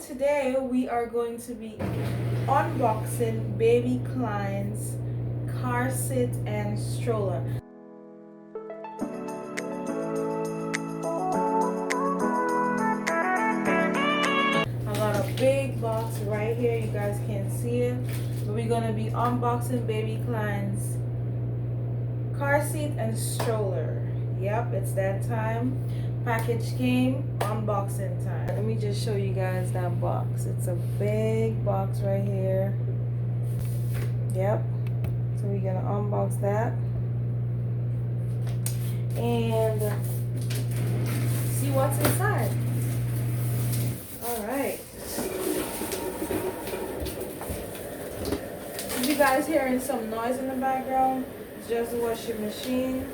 today we are going to be unboxing baby Klein's car seat and stroller. I got a big box right here, you guys can't see it, but we're gonna be unboxing baby Klein's car seat and stroller. Yep, it's that time. Package came, unboxing time. Let me just show you guys that box. It's a big box right here. Yep, so we're gonna unbox that and see what's inside. All right, if you guys hearing some noise in the background, it's just the washing machine.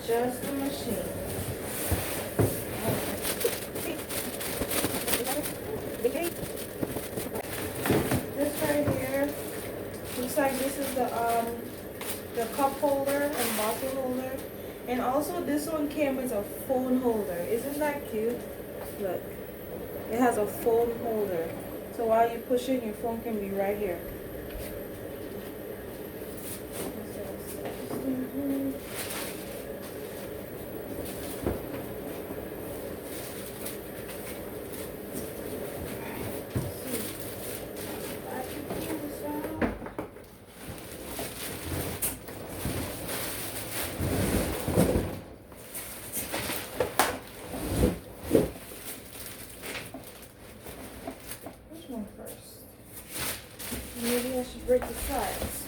Just the machine. This right here looks like this is the cup holder and bottle holder, and also this one came with a phone holder. Isn't that cute? Look, it has a phone holder, so while you push it, your phone can be right here. Maybe I should break the sides.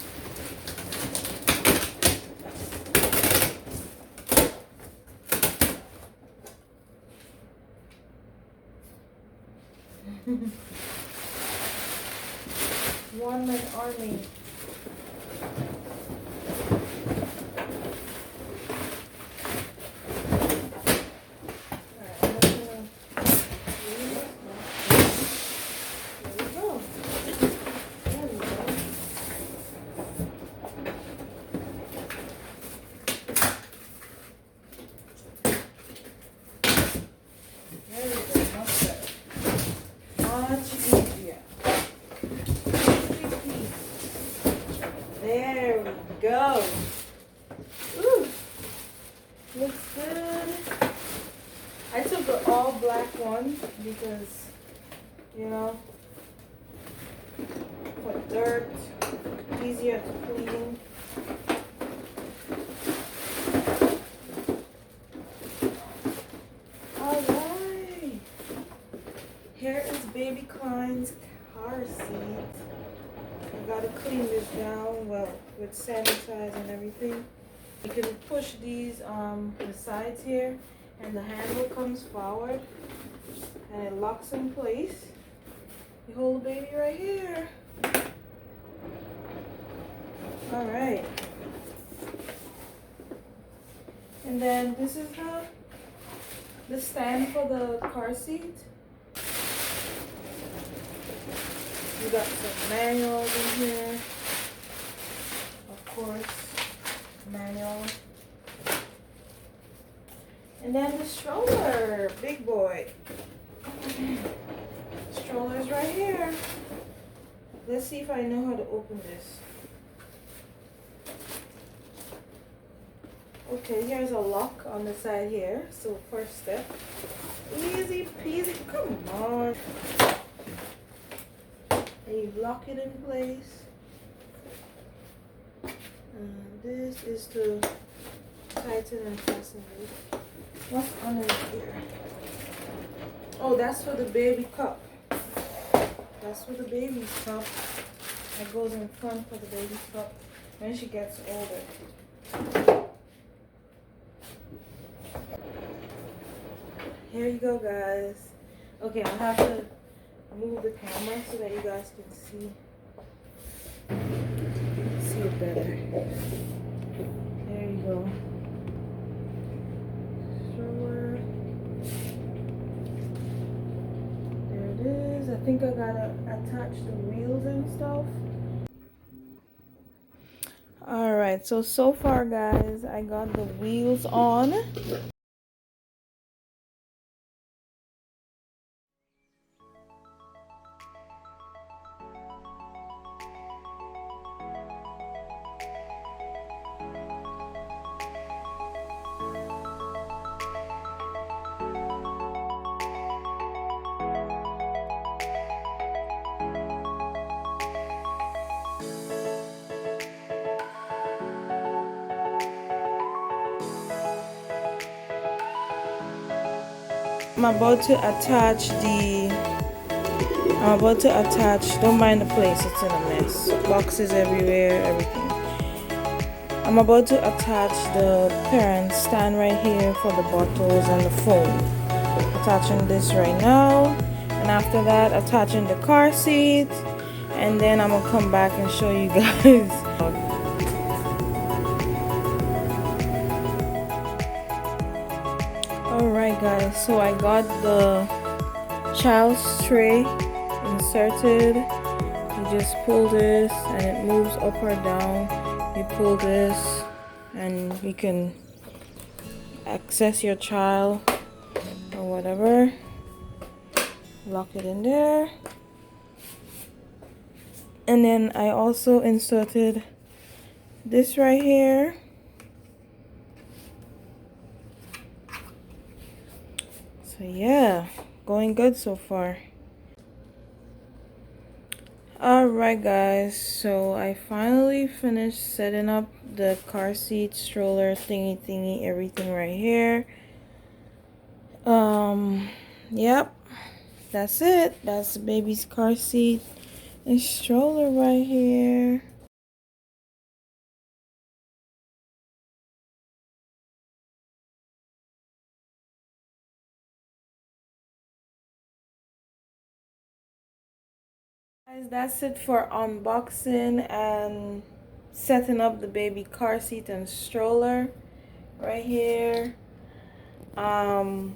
One man army. There we go. Ooh, looks good. I took the all black one because, you know, for dirt, easier to clean. Alright. Here is baby Klein's car seat. I gotta clean this down well with sanitize and everything. You can push these the sides here, and the handle comes forward and it locks in place. You hold the baby right here. All right, and then this is the stand for the car seat. We got some manuals in here, of course, manual. And then the stroller, big boy. Stroller's right here. Let's see if I know how to open this. Okay, here's a lock on the side here. So first step, easy peasy, come on. And you lock it in place. And this is to tighten and fasten it. What's underneath here? Oh, that's for the baby cup. That's for the baby's cup. That goes in front for the baby's cup when she gets older. Here you go, guys. Okay, I'll have to move the camera so that you guys can see it better. There you go. Stroller. There it is. I think I gotta attach the wheels and stuff. Alright, so far guys, I got the wheels on. I'm about to attach don't mind the place, it's in a mess. Boxes everywhere, everything. I'm about to attach the parent stand right here for the bottles and the phone. Attaching this right now, and after that attaching the car seat, and then I'm gonna come back and show you guys. Alright guys, so I got the child's tray inserted. You just pull this and it moves up or down. You pull this and you can access your child or whatever. Lock it in there. And then I also inserted this right here. So yeah, going good so far. Alright guys, so I finally finished setting up the car seat, stroller, thingy, everything right here. Yep, that's it. That's the baby's car seat and stroller right here. Guys, that's it for unboxing and setting up the baby car seat and stroller right here. I'm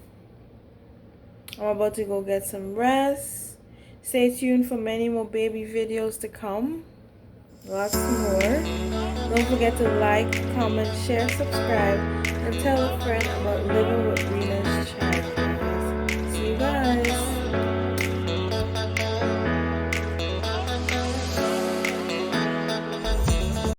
about to go get some rest. Stay tuned for many more baby videos to come. Lots more. Don't forget to like, comment, share, subscribe, and tell a friend about living with